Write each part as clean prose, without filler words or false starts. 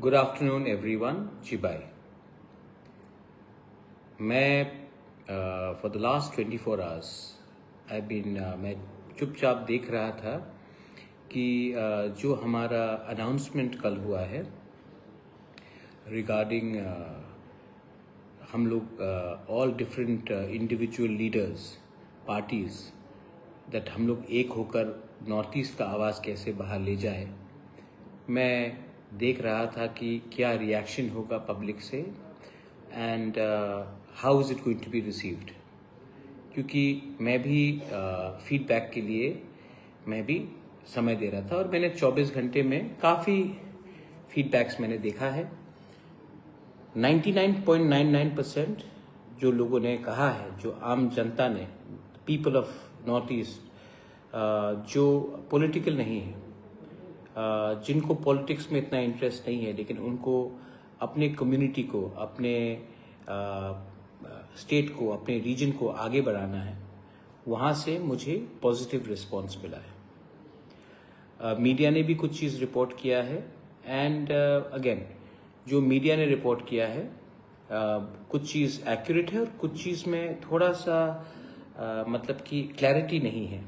Good afternoon everyone. जी bye. मैं for the last 24 hours मैं चुपचाप देख रहा था कि जो हमारा अनाउंसमेंट कल हुआ है रिगार्डिंग हम लोग all different individual leaders parties that हम लोग एक होकर नॉर्थ ईस्ट का आवाज़ कैसे बाहर ले जाए। मैं देख रहा था कि क्या रिएक्शन होगा पब्लिक से and how is it going to be received, क्योंकि मैं भी फीडबैक के लिए मैं भी समय दे रहा था और मैंने 24 घंटे में काफ़ी फीडबैक्स मैंने देखा है। 99.99% जो लोगों ने कहा है, जो आम जनता ने, पीपल ऑफ नॉर्थ ईस्ट जो पॉलिटिकल नहीं है, जिनको पॉलिटिक्स में इतना इंटरेस्ट नहीं है, लेकिन उनको अपने कम्युनिटी को, अपने स्टेट को, अपने रीजन को आगे बढ़ाना है, वहाँ से मुझे पॉजिटिव रिस्पांस मिला है। मीडिया ने भी कुछ चीज़ रिपोर्ट किया है एंड अगेन जो मीडिया ने रिपोर्ट किया है कुछ चीज़ एक्यूरेट है और कुछ चीज़ में थोड़ा सा मतलब कि क्लैरिटी नहीं है।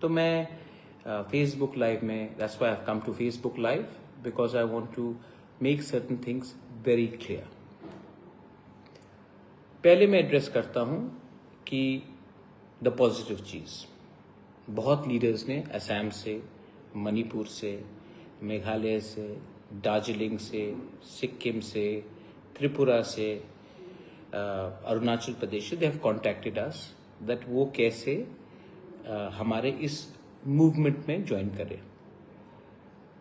तो मैं फेसबुक लाइव में, that's why I have come to Facebook live because I want to make certain things very clear. पहले मैं एड्रेस करता हूं कि द पॉजिटिव चीज़, बहुत लीडर्स ने असम से, मणिपुर से, मेघालय से, दार्जिलिंग से, सिक्किम से, त्रिपुरा से, अरुणाचल प्रदेश से, they have contacted us that वो कैसे हमारे इस मूवमेंट में ज्वाइन करें।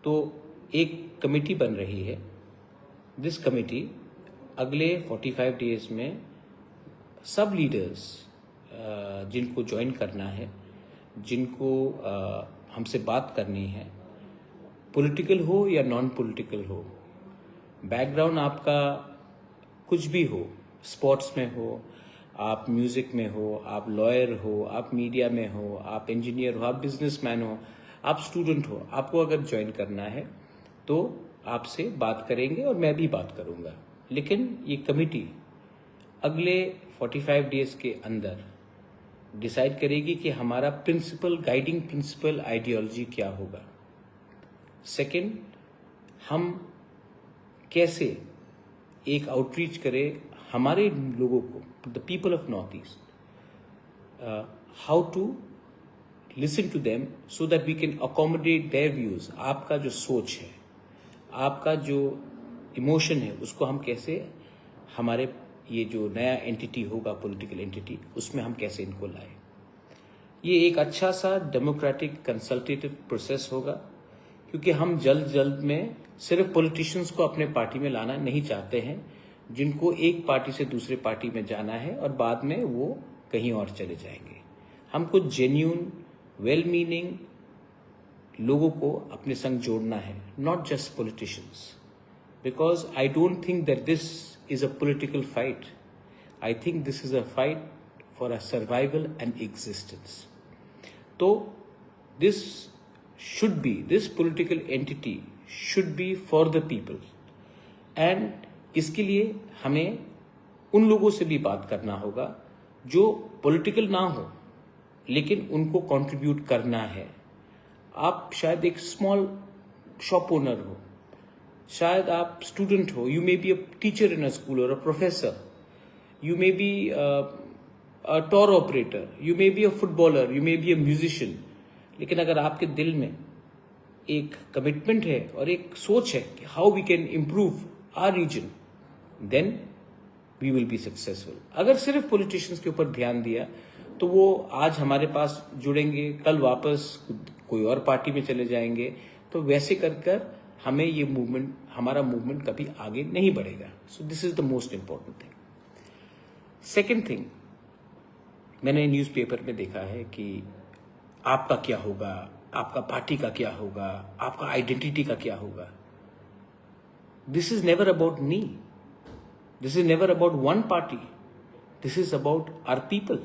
तो एक कमेटी बन रही है। दिस कमेटी अगले 45 डेज में सब लीडर्स जिनको ज्वाइन करना है, जिनको हमसे बात करनी है, पॉलिटिकल हो या नॉन पॉलिटिकल हो, बैकग्राउंड आपका कुछ भी हो, स्पोर्ट्स में हो, आप म्यूज़िक में हो, आप लॉयर हो, आप मीडिया में हो, आप इंजीनियर हो, आप बिजनेसमैन हो, आप स्टूडेंट हो, आपको अगर ज्वाइन करना है तो आपसे बात करेंगे और मैं भी बात करूंगा। लेकिन ये कमेटी अगले 45 डेज के अंदर डिसाइड करेगी कि हमारा प्रिंसिपल, गाइडिंग प्रिंसिपल आइडियोलॉजी क्या होगा। सेकंड, हम कैसे एक आउटरीच करें हमारे लोगों को, the people of north East, how to listen to them so that we can accommodate their views. आपका जो सोच है, आपका जो इमोशन है, उसको हम कैसे हमारे ये जो नया एंटिटी होगा, पॉलिटिकल एंटिटी, उसमें हम कैसे इनको लाए। ये एक अच्छा सा डेमोक्रेटिक कंसल्टेटिव प्रोसेस होगा, क्योंकि हम जल्द में सिर्फ पॉलिटिशियंस को अपने पार्टी में लाना नहीं चाहते हैं, जिनको एक पार्टी से दूसरे पार्टी में जाना है और बाद में वो कहीं और चले जाएंगे। हमको जेन्यून, वेल मीनिंग लोगों को अपने संग जोड़ना है, not just politicians, because I don't think that this is a political fight. I think this is a fight for a survival and existence. तो this political entity should be for the people, and इसके लिए हमें उन लोगों से भी बात करना होगा जो पॉलिटिकल ना हो लेकिन उनको कंट्रीब्यूट करना है। आप शायद एक स्मॉल शॉप ओनर हो, शायद आप स्टूडेंट हो, you may be a teacher in a school और a professor, you may be a tour operator, you may be a footballer, you may be a musician. लेकिन अगर आपके दिल में एक कमिटमेंट है और एक सोच है कि how we can improve our region, then we will be successful. अगर सिर्फ पॉलिटिशियंस के ऊपर ध्यान दिया तो वो आज हमारे पास जुड़ेंगे, कल वापस कोई और पार्टी में चले जाएंगे। तो वैसे कर हमें ये मूवमेंट, हमारा मूवमेंट कभी आगे नहीं बढ़ेगा। So this is the most important thing. Second thing, मैंने न्यूज़पेपर में देखा है कि आपका क्या होगा, आपका पार्टी का क्या होगा, आपका आइडेंटिटी का क्या होगा। This is never about me, this is never about one party, this is about our people,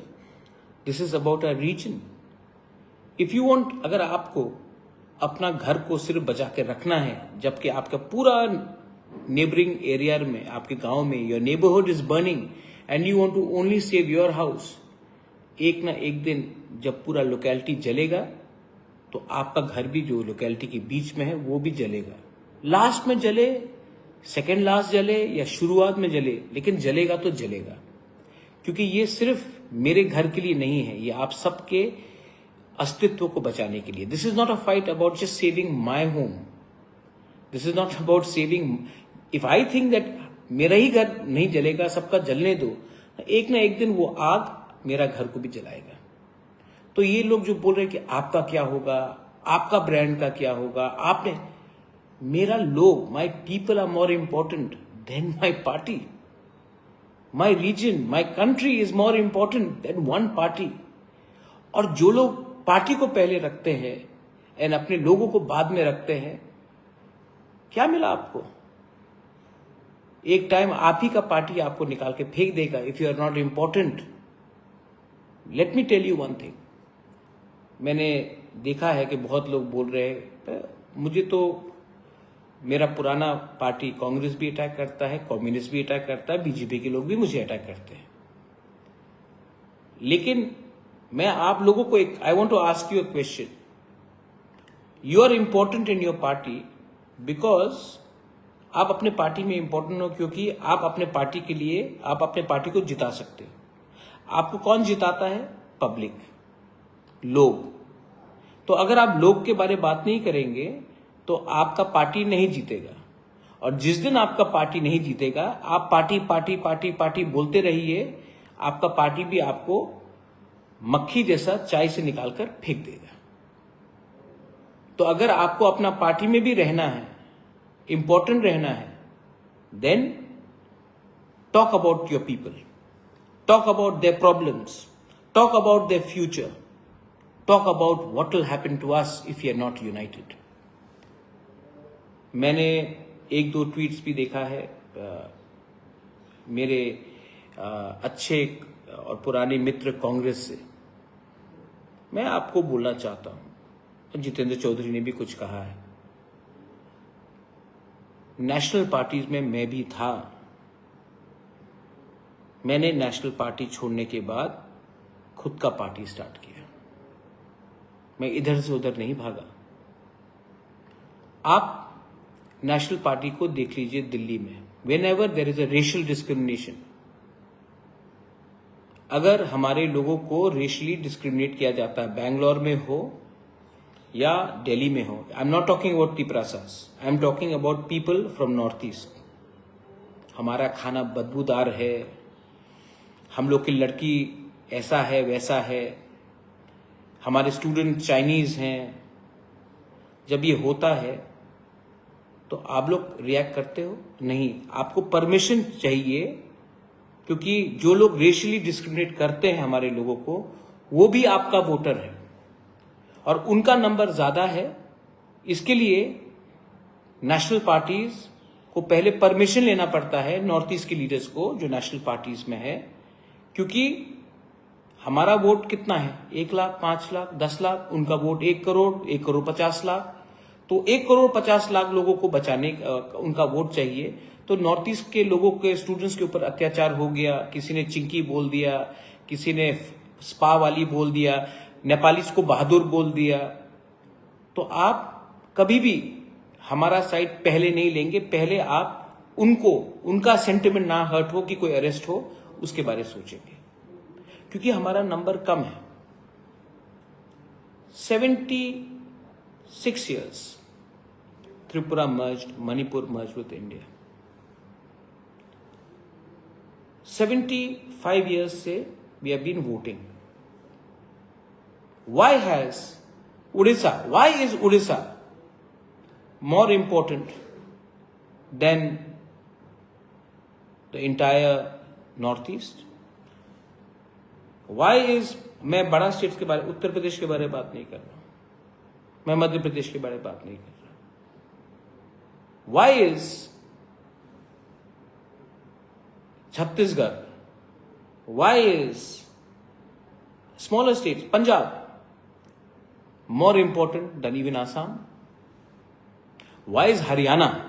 this is about our region. If you want, अगर आपको अपना घर को सिर्फ बचा के रखना है, जबकि आपका पूरा नेबरिंग एरिया में, आपके गांव में, your neighbourhood is burning and you want to only save your house, एक ना एक दिन जब पूरा लोकेलिटी जलेगा तो आपका घर भी जो लोकेलिटी के बीच में है वो भी जलेगा। लास्ट में जले, सेकेंड लास्ट जले या शुरुआत में जले, लेकिन जलेगा तो जलेगा। क्योंकि ये सिर्फ मेरे घर के लिए नहीं है, ये आप सबके अस्तित्व को बचाने के लिए। This is not a fight about just saving my home, this is not about saving, if I think that मेरा ही घर नहीं जलेगा, सबका जलने दो, एक ना एक दिन वो आग मेरा घर को भी जलाएगा। तो ये लोग जो बोल रहे हैं कि आपका क्या होगा, आपका ब्रांड का क्या होगा, आपने, मेरा लोग, my people are more important than my party, my region, my country is more important than one party. और जो लोग पार्टी को पहले रखते हैं एंड अपने लोगों को बाद में रखते हैं, क्या मिला आपको? एक टाइम आप ही का पार्टी आपको निकाल के फेंक देगा if you are not important. Let me tell you one thing, मैंने देखा है कि बहुत लोग बोल रहे हैं, मुझे तो मेरा पुराना पार्टी कांग्रेस भी अटैक करता है, कम्युनिस्ट भी अटैक करता है, बीजेपी के लोग भी मुझे अटैक करते हैं। लेकिन मैं आप लोगों को एक, I want to ask you a question, you are important in your party because आप अपने पार्टी में इंपॉर्टेंट हो, क्योंकि आप अपने पार्टी के लिए, आप अपने पार्टी को जिता सकते हो। आपको कौन जिताता है? पब्लिक, लोग। तो अगर आप लोग के बारे में बात नहीं करेंगे तो आपका पार्टी नहीं जीतेगा। और जिस दिन आपका पार्टी नहीं जीतेगा, आप पार्टी पार्टी पार्टी पार्टी बोलते रहिए, आपका पार्टी भी आपको मक्खी जैसा चाय से निकालकर फेंक देगा। तो अगर आपको अपना पार्टी में भी रहना है, इंपॉर्टेंट रहना है, then talk about your people, talk about their problems, talk about their future, talk about what will happen to us if you are not united. मैंने एक दो ट्वीट्स भी देखा है मेरे अच्छे और पुराने मित्र कांग्रेस से। मैं आपको बोलना चाहता हूं, जितेंद्र चौधरी ने भी कुछ कहा है, नेशनल पार्टीज में मैं भी था। मैंने नेशनल पार्टी छोड़ने के बाद खुद का पार्टी स्टार्ट किया, मैं इधर से उधर नहीं भागा। आप नेशनल पार्टी को देख लीजिए दिल्ली में, when ever there is a racial discrimination, अगर हमारे लोगों को रेशियली डिस्क्रिमिनेट किया जाता है, बैंगलोर में हो या दिल्ली में हो, I am not talking about Tiprasas, I am talking about people from north east. हमारा खाना बदबूदार है, हम लोग की लड़की ऐसा है वैसा है, हमारे स्टूडेंट चाइनीज हैं। जब ये होता है तो आप लोग रिएक्ट करते हो? नहीं, आपको परमिशन चाहिए, क्योंकि जो लोग रेशियली डिस्क्रिमिनेट करते हैं हमारे लोगों को, वो भी आपका वोटर है और उनका नंबर ज्यादा है। इसके लिए नेशनल पार्टीज को पहले परमिशन लेना पड़ता है, नॉर्थ ईस्ट के लीडर्स को जो नेशनल पार्टीज में है, क्योंकि हमारा वोट कितना है? 1 लाख, 5 लाख, 10 लाख, उनका वोट 1 करोड़, 1 करोड़ 50 लाख। तो 1 करोड़ 50 लाख लोगों को बचाने उनका वोट चाहिए। तो नॉर्थ ईस्ट के लोगों के स्टूडेंट्स के ऊपर अत्याचार हो गया, किसी ने चिंकी बोल दिया, किसी ने स्पा वाली बोल दिया, नेपालीज को बहादुर बोल दिया, तो आप कभी भी हमारा साइड पहले नहीं लेंगे। पहले आप उनको, उनका सेंटिमेंट ना हर्ट हो कि कोई अरेस्ट हो, उसके बारे में सोचेंगे, क्योंकि हमारा नंबर कम है। 76 years Tripura merged, Manipur merged with India. 75 years से we have been voting. Why has Odisha, why is Odisha more important than the entire Northeast? Why is, मैं बड़ा स्टेट्स के बारे, उत्तर प्रदेश के बारे में बात नहीं कर रहा, मैं मध्य प्रदेश के बारे में बात नहीं कर रहा। Why is Chhattisgarh, why is smaller states, Punjab, more important than even Assam? Why is Haryana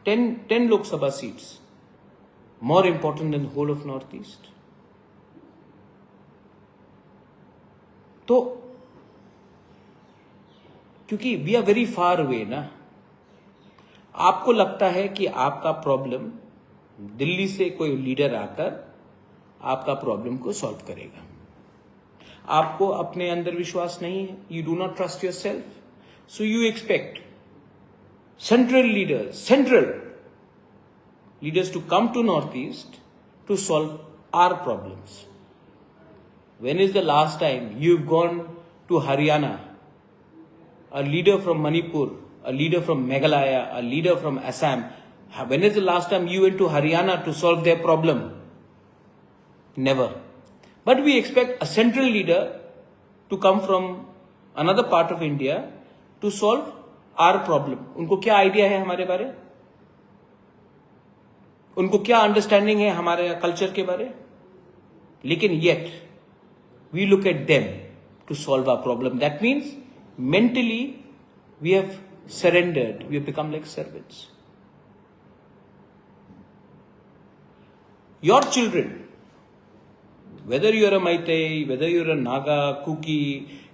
10 Lok Sabha seats more important than the whole of Northeast? तो क्योंकि we are very far away ना, आपको लगता है कि आपका problem Delhi से कोई लीडर आकर आपका प्रॉब्लम को सॉल्व करेगा। आपको अपने अंदर विश्वास नहीं है, you do not trust yourself, so you expect central leaders to come to north east to solve our problems. When is the last time you've gone to Haryana, a leader from Manipur, a leader from Meghalaya, a leader from Assam? When is the last time you went to Haryana to solve their problem? Never. But we expect a central leader to come from another part of India to solve our problem. उनको क्या idea है हमारे बारे? उनको क्या understanding है हमारे culture के बारे? लेकिन yet we look at them to solve our problem. That means mentally we have surrendered. We have become like servants. Your children, whether you are a Maitai, whether you are a Naga, Kuki,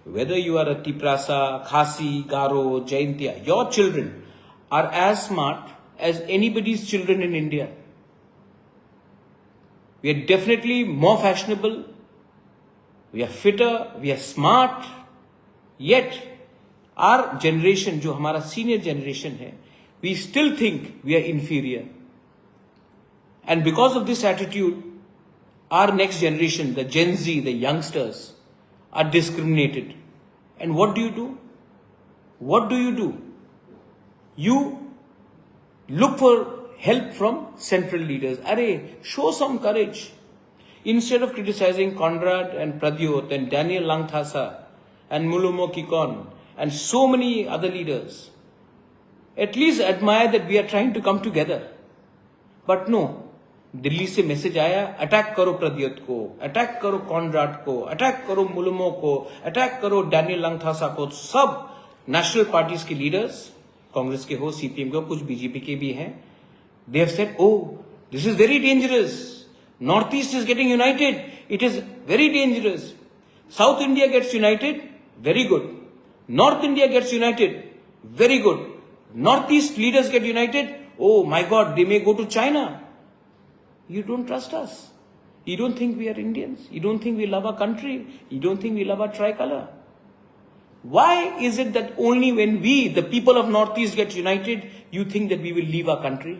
whether you are a Tiprasa, Khasi, Garo, Jaintia, your children are as smart as anybody's children in India. We are definitely more fashionable. We are fitter, we are smart, yet our generation, जो हमारा senior generation है, we still think we are inferior. And because of this attitude, our next generation, the Gen Z, the youngsters, are discriminated. And what do you do? What do you do? You look for help from central leaders. Arey, show some courage. Instead of criticizing Conrad and Pradyot and Daniel Langthasa and Mulumo Kikon and so many other leaders, at least admire that we are trying to come together. But no, Delhi से message आया, attack करो प्रद्योत को, attack करो Conrad को, attack करो मुलुमो को, attack करो Daniel Langthasa को। सब नेशनल पार्टीज के लीडर्स, कांग्रेस के हो, सीपीएम के हो, कुछ बीजेपी के भी हैं, they have said, oh this is very dangerous, Northeast is getting united. It is very dangerous. South India gets united. Very good. North India gets united. Very good. Northeast leaders get united. Oh my God, they may go to China. You don't trust us. You don't think we are Indians. You don't think we love our country. You don't think we love our tricolor. Why is it that only when we, the people of Northeast, get united, you think that we will leave our country?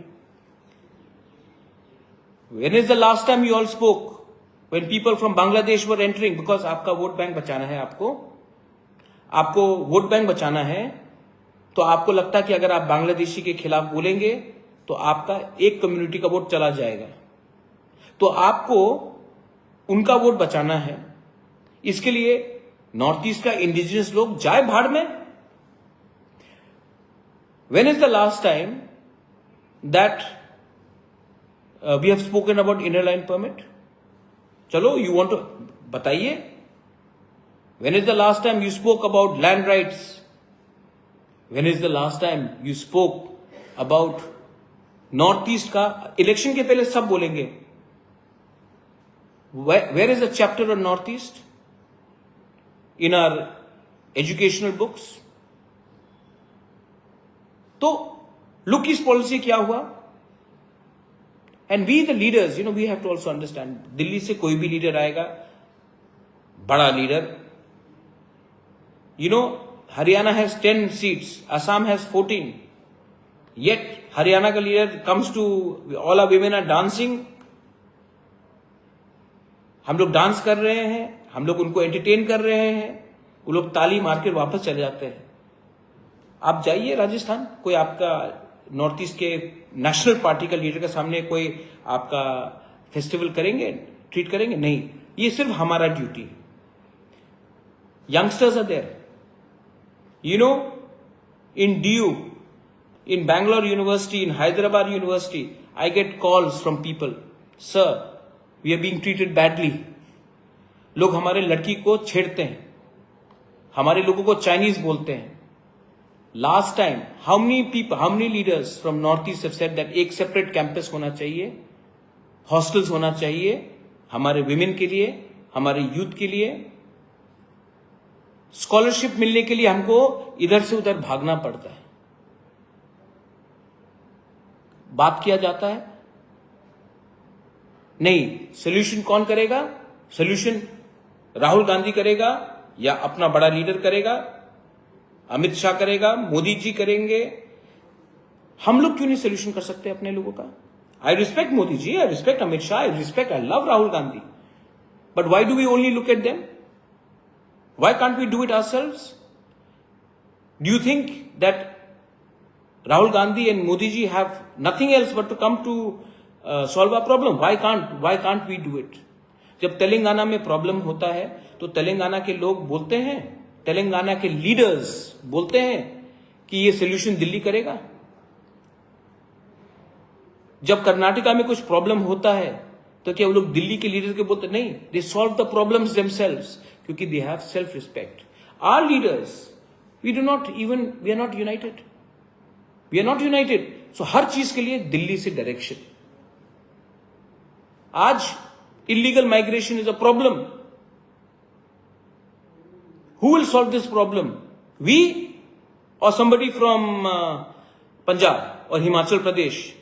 When is the last time you all spoke when people from Bangladesh were entering? Because आपका vote bank बचाना है, आपको vote bank बचाना है, तो आपको लगता है कि अगर आप बांग्लादेशी के खिलाफ बोलेंगे तो आपका एक कम्युनिटी का वोट चला जाएगा। तो आपको उनका वोट बचाना है, इसके लिए नॉर्थ ईस्ट का इंडिजिनस लोग जाए भाड़ में। When is the last time that we have spoken about inner line permit? चलो, you want to बताइए। When is the last time you spoke about land rights? When is the last time you spoke about north east का? Election के पहले सब बोलेंगे। Where is the chapter on North East in our educational books? तो look इस policy क्या हुआ? And we the leaders, we have to also understand, Delhi से कोई भी लीडर आएगा, बड़ा leader, Haryana has 10 seats, Assam has 14, yet Haryana का leader comes to, all our women are dancing, हम लोग डांस कर रहे हैं, हम लोग उनको एंटरटेन कर रहे हैं, वो लोग ताली मार के वापस चले जाते हैं। आप जाइए राजस्थान, कोई आपका नॉर्थ ईस्ट के नेशनल पार्टी का लीडर के सामने कोई आपका फेस्टिवल करेंगे, ट्रीट करेंगे? नहीं, ये सिर्फ हमारा ड्यूटी है। Youngsters are there, in DU, in Bangalore University, in Hyderabad University, I get calls from people, sir, we are being treated badly. लोग हमारे लड़की को छेड़ते हैं, हमारे लोगों को चाइनीज बोलते हैं, last time how many leaders from north east have said that एक सेपरेट कैंपस होना चाहिए, हॉस्टल्स होना चाहिए हमारे विमेन के लिए, हमारे यूथ के लिए। स्कॉलरशिप मिलने के लिए हमको इधर से उधर भागना पड़ता है, बात किया जाता है नहीं। सोल्यूशन कौन करेगा? सोल्यूशन राहुल गांधी करेगा या अपना बड़ा लीडर करेगा, अमित शाह करेगा, मोदी जी करेंगे। हम लोग क्यों नहीं सोल्यूशन कर सकते अपने लोगों का? I respect Modi ji, I respect Amit Shah, I love Rahul Gandhi, but why do we only look at them? Why can't we do it ourselves? Do you think that Rahul Gandhi and Modi ji have nothing else but to come to solve our problem? Why can't we do it? जब तेलंगाना में problem होता है तो तेलंगाना के लोग बोलते हैं, तेलंगाना के लीडर्स बोलते हैं कि ये सोल्यूशन दिल्ली करेगा। जब कर्नाटका में कुछ प्रॉब्लम होता है तो क्या वो लोग दिल्ली के लीडर के बोलते? नहीं, they solve the problems themselves, क्योंकि they have self respect. Our leaders we are not united. So हर चीज के लिए दिल्ली से डायरेक्शन। आज illegal migration is a problem. Who will solve this problem? We और somebody फ्रॉम पंजाब और हिमाचल प्रदेश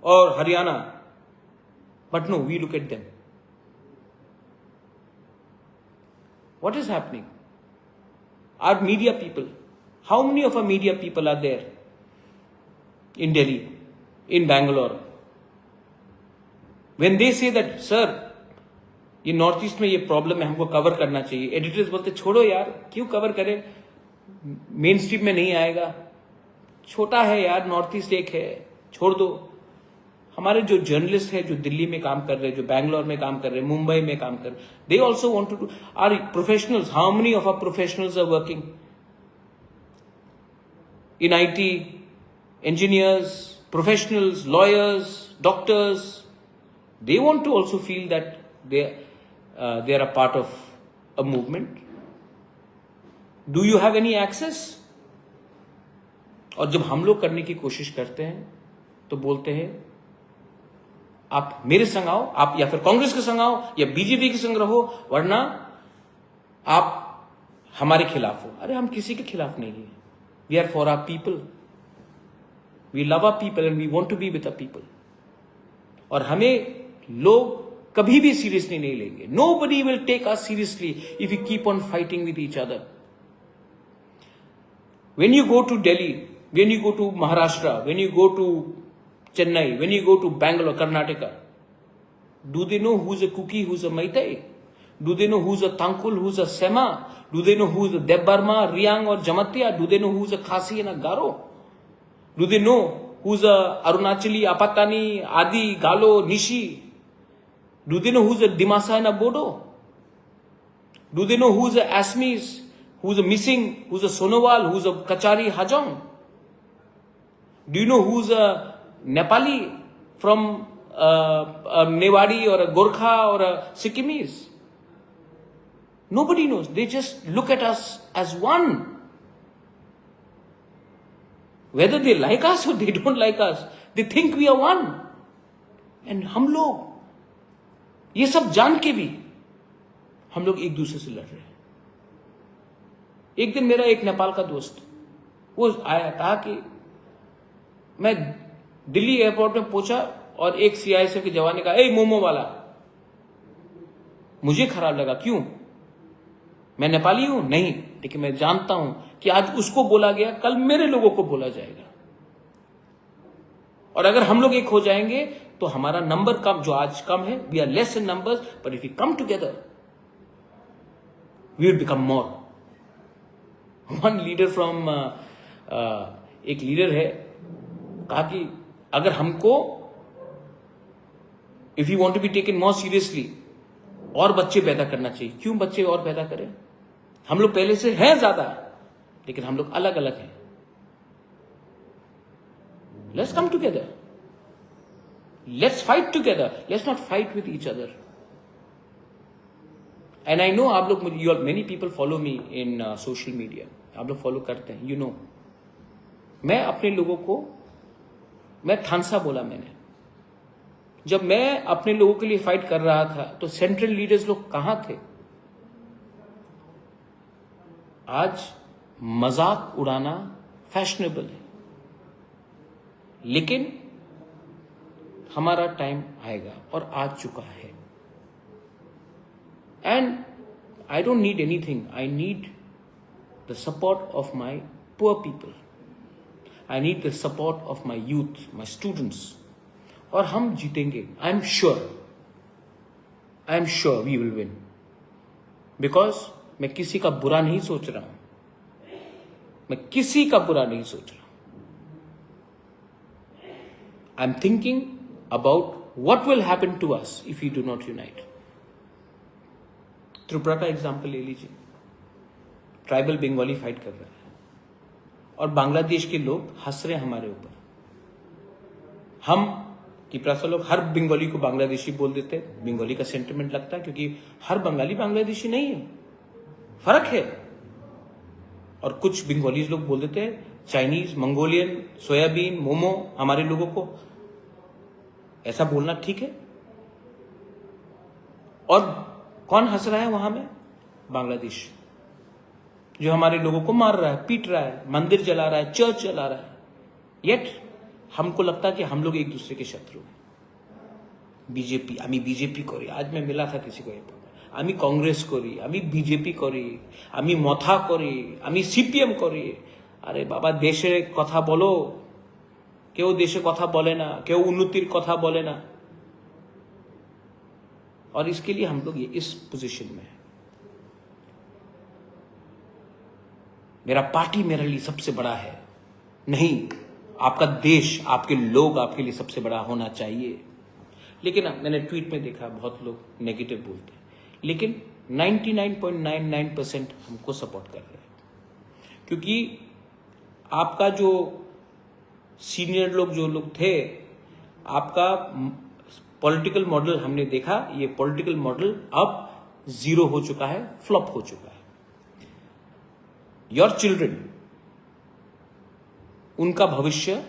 और Haryana? But no, we look at them. What is happening? Our media people, how many of our media people are there in Delhi, in Bangalore? When they say that, sir, ये north east में ये problem है, हमको cover करना चाहिए, editors बोलते छोड़ो यार, क्यों कवर करें, मेन स्ट्रीम में नहीं आएगा, छोटा है यार, नॉर्थ ईस्ट एक है, छोड़ दो। हमारे जो जर्नलिस्ट है, जो दिल्ली में काम कर रहे हैं, जो बैंगलोर में काम कर रहे हैं, मुंबई में काम कर रहे हैं, they also want to do. Are professionals, how many of our professionals are working in IT, engineers, professionals, lawyers, doctors? They want to also feel that they are a part of a movement. Do you have any access? और जब हम लोग करने की कोशिश करते हैं तो बोलते हैं आप मेरे संग आओ, आप या फिर कांग्रेस के संग आओ या बीजेपी के संग रहो, वरना आप हमारे खिलाफ हो। अरे हम किसी के खिलाफ नहीं है। We are for our people, we love our people and we want to be with our people. और हमें लोग कभी भी सीरियसली नहीं लेंगे। Nobody will take us seriously if you keep on fighting with each other. When you go to Delhi, when you go to Maharashtra, when you go to Chennai, when you go to Bangalore, Karnataka, do they know who's a Kuki, who's a Maitai? Do they know who's a Thankul, who's a Sema? Do they know who's a Debbarma, Riang or Jamatia? Do they know who's a Khasi and a Garo? Do they know who's a Arunachali, Apatani, Adi, Galo, Nishi? Do they know who's a Dimasa and a Bodo? Do they know who's a Asmis? Who's a Missing, who's a Sonowal, who's a Kachari Hajong? Do you know who's a Nepali from a Mewadi or a Gorkha or a Sikkimese? Nobody knows. They just look at us as one. Whether they like us or they don't like us, they think we are one. And हम लोग ये सब जान के भी हम लोग एक दूसरे से लड़ रहे हैं। एक दिन मेरा एक नेपाल का दोस्त वो आया, कहा कि मैं दिल्ली एयरपोर्ट में पहुंचा और एक सीआईएसएफ के जवान ने कहा, ए मोमो वाला। मुझे खराब लगा। क्यों? मैं नेपाली हूं? नहीं, लेकिन मैं जानता हूं कि आज उसको बोला गया, कल मेरे लोगों को बोला जाएगा। और अगर हम लोग एक हो जाएंगे तो हमारा नंबर कम, जो आज कम है, we are less in numbers, but if you come together we will become more. One leader from एक लीडर है, कहा कि अगर हमको if you want to be taken more seriously और बच्चे पैदा करना चाहिए। क्यों बच्चे और पैदा करें? हम लोग पहले से हैं ज्यादा, लेकिन हम लोग अलग अलग हैं। Let's come together, let's fight together, let's not fight with each other. And I know आप लोग, मेनी पीपल फॉलो मी इन सोशल मीडिया, आप लोग फॉलो करते हैं, यू नो मैं अपने लोगों को, मैं थानसा बोला मैंने, जब मैं अपने लोगों के लिए फाइट कर रहा था तो सेंट्रल लीडर्स लोग कहां थे? आज मजाक उड़ाना फैशनेबल है, लेकिन हमारा टाइम आएगा और आ चुका है। And I don't need anything, I need the support of my poor people, I need the support of my youth, my students, और हम जीतेंगे। I am sure we will win, because मैं किसी का बुरा नहीं सोच रहा हूं, मैं किसी का बुरा नहीं सोच रहा हूं। I am thinking about what will happen to us if we do not unite. Tripura का एग्जाम्पल ले लीजिए, ट्राइबल बंगाली फाइट कर रहा है और बांग्लादेश के लोग हंस रहे हैं हमारे ऊपर। हम त्रिपुरा से लोग हर बंगाली को बांग्लादेशी बोल देते हैं, बंगाली का सेंटिमेंट लगता है, क्योंकि हर बंगाली बांग्लादेशी नहीं है, फर्क है। और कुछ बंगालीज लोग बोल देते हैं चाइनीज, मंगोलियन, सोयाबीन, मोमो हमारे लोगों को। ऐसा बोलना ठीक है? और कौन हंस रहा है वहां में? बांग्लादेश, जो हमारे लोगों को मार रहा है, पीट रहा है, मंदिर जला रहा है, चर्च जला रहा है। येट हमको लगता है कि हम लोग एक दूसरे के शत्रु हैं। बीजेपी, आमी बीजेपी करी, आज मैं मिला था किसी को, आमी कांग्रेस करी, आमी बीजेपी करी, आमी मथा करी, आमी सीपीएम करी। अरे बाबा, देशे कथा बोलो, केउ देशे कथा बोले ना, केउ उन्नतिर कथा बोले ना, और इसके लिए हम लोग ये इस पोजीशन में है। मेरा पार्टी मेरे लिए सबसे बड़ा है नहीं, आपका देश, आपके लोग आपके लिए सबसे बड़ा होना चाहिए। लेकिन मैंने ट्वीट में देखा बहुत लोग नेगेटिव बोलते हैं, लेकिन 99.99% हमको सपोर्ट कर रहे हैं, क्योंकि आपका जो सीनियर लोग जो लोग थे, आपका पॉलिटिकल मॉडल हमने देखा, ये पॉलिटिकल मॉडल अब जीरो हो चुका है, फ्लॉप हो चुका है। योर चिल्ड्रन, उनका भविष्य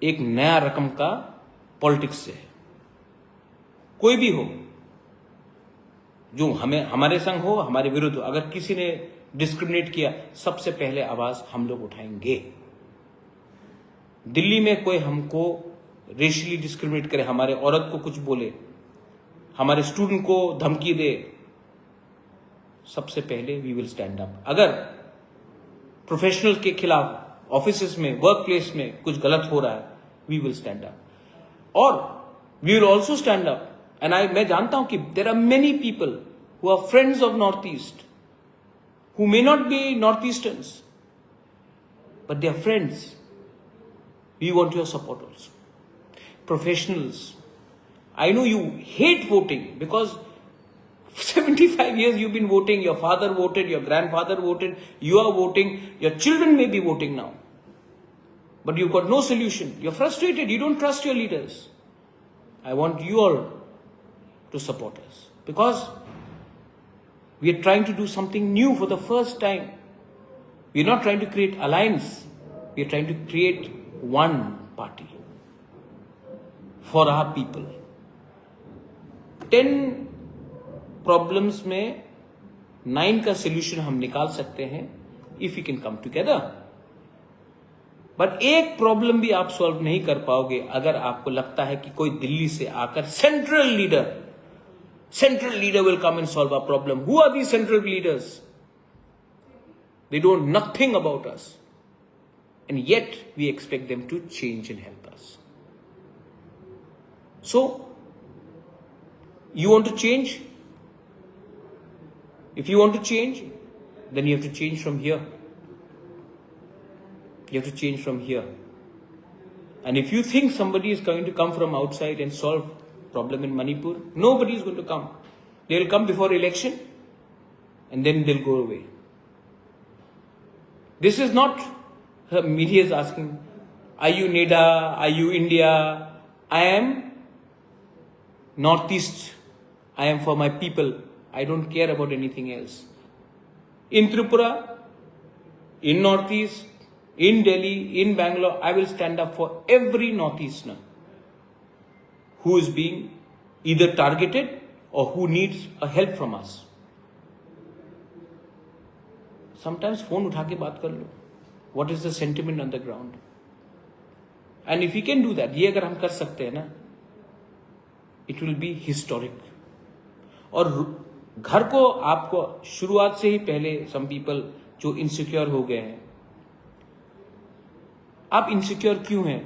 एक नया रकम का पॉलिटिक्स से है। कोई भी हो जो हमारे संग हो, हमारे विरुद्ध हो, अगर किसी ने डिस्क्रिमिनेट किया, सबसे पहले आवाज हम लोग उठाएंगे। दिल्ली में कोई हमको रेशियली डिस्क्रिमिनेट करे, हमारे औरत को कुछ बोले, हमारे स्टूडेंट को धमकी दे, सबसे पहले वी विल स्टैंड अप। अगर प्रोफेशनल के खिलाफ ऑफिसेस में, वर्क प्लेस में कुछ गलत हो रहा है, वी विल स्टैंड अप। और we will also stand up, and मैं जानता हूं कि there are many people who are friends of north east, who may not be north easterners, but they are friends. We want your support also. Professionals, I know you hate voting because 75 years you've been voting, your father voted, your grandfather voted, you are voting, your children may be voting now. But you've got no solution. You're frustrated, you don't trust your leaders. I want you all to support us, because we are trying to do something new for the first time. We are not trying to create alliance, we are trying to create one party for our people. 10 problems में 9 का solution हम निकाल सकते हैं if we can come together. But एक problem भी आप solve नहीं कर पाओगे अगर आपको लगता है कि कोई दिल्ली से आकर central leader will come and solve our problem. Who are these central leaders? They don't know nothing about us. And yet we expect them to change and help us. So, you want to change? If you want to change, then you have to change from here. You have to change from here. And if you think somebody is going to come from outside and solve problem in Manipur, nobody is going to come. They will come before election and then they'll go away. This is not, media is asking, are you NEDA? Are you India? I am Northeast. I am for my people. I don't care about anything else. In Tripura, in Northeast, in Delhi, in Bangalore, I will stand up for every Northeasterner who is being either targeted or who needs a help from us. Sometimes phone उठा के बात कर लो. What is the sentiment on the ground? And if we can do that, ये अगर हम कर सकते हैं ना, it will be historic. और घर को आपको शुरुआत से ही पहले some people जो insecure हो गए हैं, आप insecure क्यों हैं?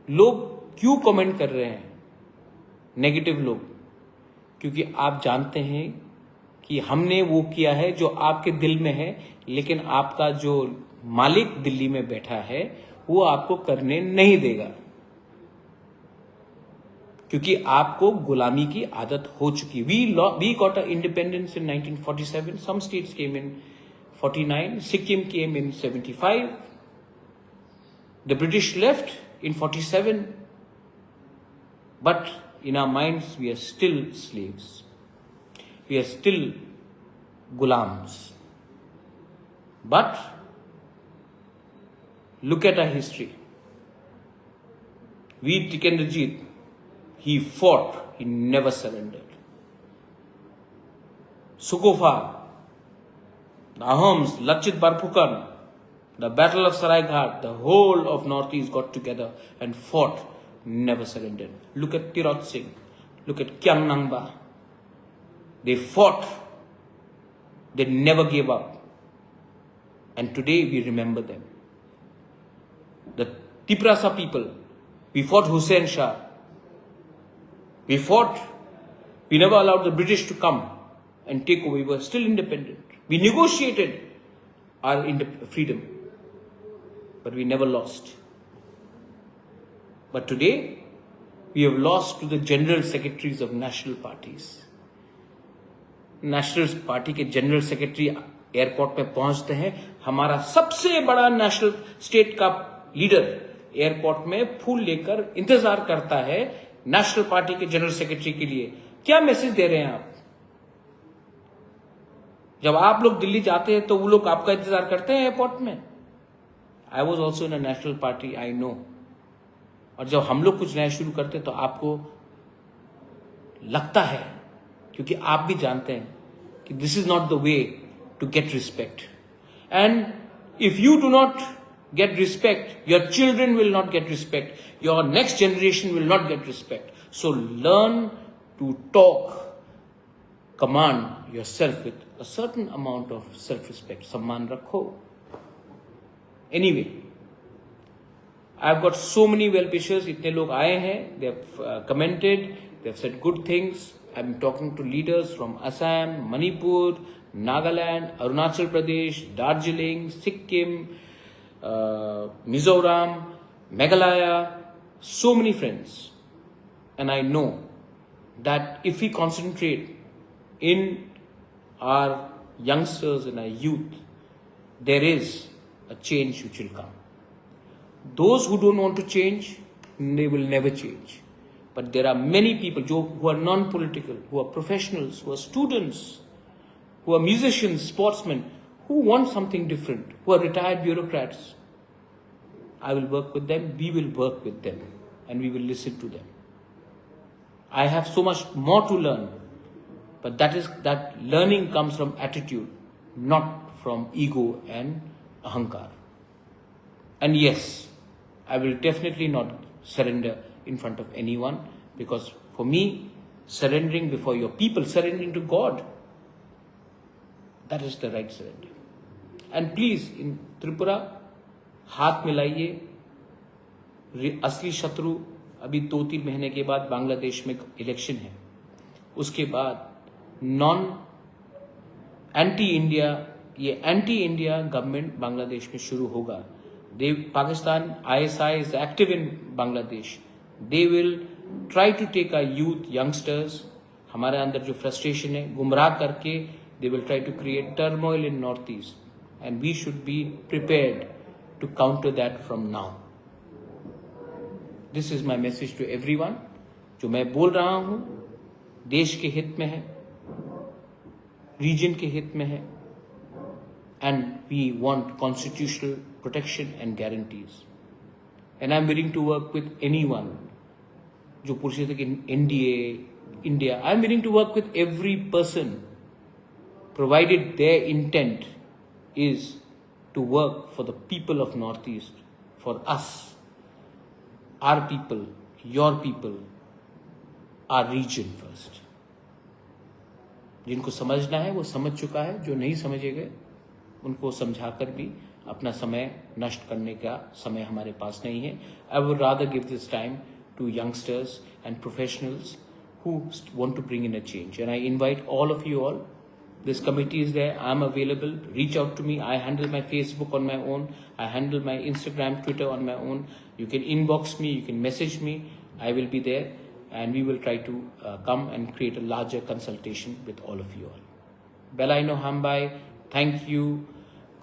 लोग क्यों कमेंट कर रहे हैं नेगेटिव लोग? क्योंकि आप जानते हैं कि हमने वो किया है जो आपके दिल में है, लेकिन आपका जो मालिक दिल्ली में बैठा है वो आपको करने नहीं देगा, क्योंकि आपको गुलामी की आदत हो चुकी. We got our independence in 1947. Some states came in 49. Sikkim came in 75. The British left in 47. But in our minds, we are still slaves. We are still gulams. But look at our history. Veer Tikendrajit, he fought, he never surrendered. Sukhofar, the Ahoms, Lachit Barphukan, the Battle of Saraighat, the whole of Northeast got together and fought, never surrendered. Look at Tirot Singh, look at Kyang Nangba. They fought, they never gave up. And today we remember them. The Tiprasa people, we fought Hussain Shah. We fought, we never allowed the British to come and take over. We were still independent. We negotiated our freedom, but we never lost. But today, we have lost to the general secretaries of national parties. National party के general secretary airport पे पहुंचते हैं, हमारा सबसे बड़ा national state का leader airport में फूल लेकर इंतजार करता है नेशनल पार्टी के जनरल सेक्रेटरी के लिए. क्या मैसेज दे रहे हैं आप? जब आप लोग दिल्ली जाते हैं तो वो लोग आपका इंतजार करते हैं एयरपोर्ट में. I was also in a national party, I know. और जब हम लोग कुछ नया शुरू करते हैं तो आपको लगता है, क्योंकि आप भी जानते हैं कि this is not the way to get respect. And if you do not get respect, your children will not get respect, your next generation will not get respect. So learn to talk, command yourself with a certain amount of self-respect. Samman rakho. Anyway, I've got so many well-wishers. Itne log aaye hain, they have commented, they have said good things. I'm talking to leaders from Assam, Manipur, Nagaland, Arunachal Pradesh, Darjeeling, Sikkim, Mizoram, Meghalaya, so many friends. And I know that if we concentrate in our youngsters and our youth, there is a change which will come. Those who don't want to change, they will never change. But there are many people who are non-political, who are professionals, who are students, who are musicians, sportsmen, who want something different, who are retired bureaucrats. I will work with them, we will work with them, and we will listen to them. I have so much more to learn, but that learning comes from attitude, not from ego and ahankar. And yes, I will definitely not surrender in front of anyone, because for me, surrendering before your people, surrendering to God, that is the right surrender. And please, in Tripura, हाथ मिलाइए. असली शत्रु अभी 2-3 महीने के बाद बांग्लादेश में election है, उसके बाद एंटी इंडिया गवर्नमेंट बांग्लादेश में शुरू होगा. Pakistan ISI is active in Bangladesh. They will try to take our youth, youngsters, हमारे अंदर जो फ्रस्ट्रेशन है, गुमराह करके they will try to create turmoil in Northeast, and we should be prepared to counter that from now. This is my message to everyone. जो मैं बोल रहा हूं देश के हित में है, रीजन के हित में है, and we want constitutional protection and guarantees. And I'm willing to work with anyone. जो पूछ रहे थे कि NDA, India, I'm willing to work with every person, provided their intent is to work for the people of Northeast, for us, our people, your people, our region first. जिनको समझना है वो समझ चुका है, जो नहीं समझेंगे उनको समझाकर भी अपना समय नष्ट करने का समय हमारे पास नहीं है. I would rather give this time to youngsters and professionals who want to bring in a change. And I invite all of you all. This committee is there. I'm available. Reach out to me. I handle my Facebook on my own. I handle my Instagram, Twitter on my own. You can inbox me. You can message me. I will be there. And we will try to come and create a larger consultation with all of you all. Belaino Hambai, thank you.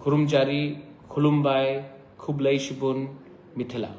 Khurumjari, Khulumbai, Khublai Shibun, Mithila.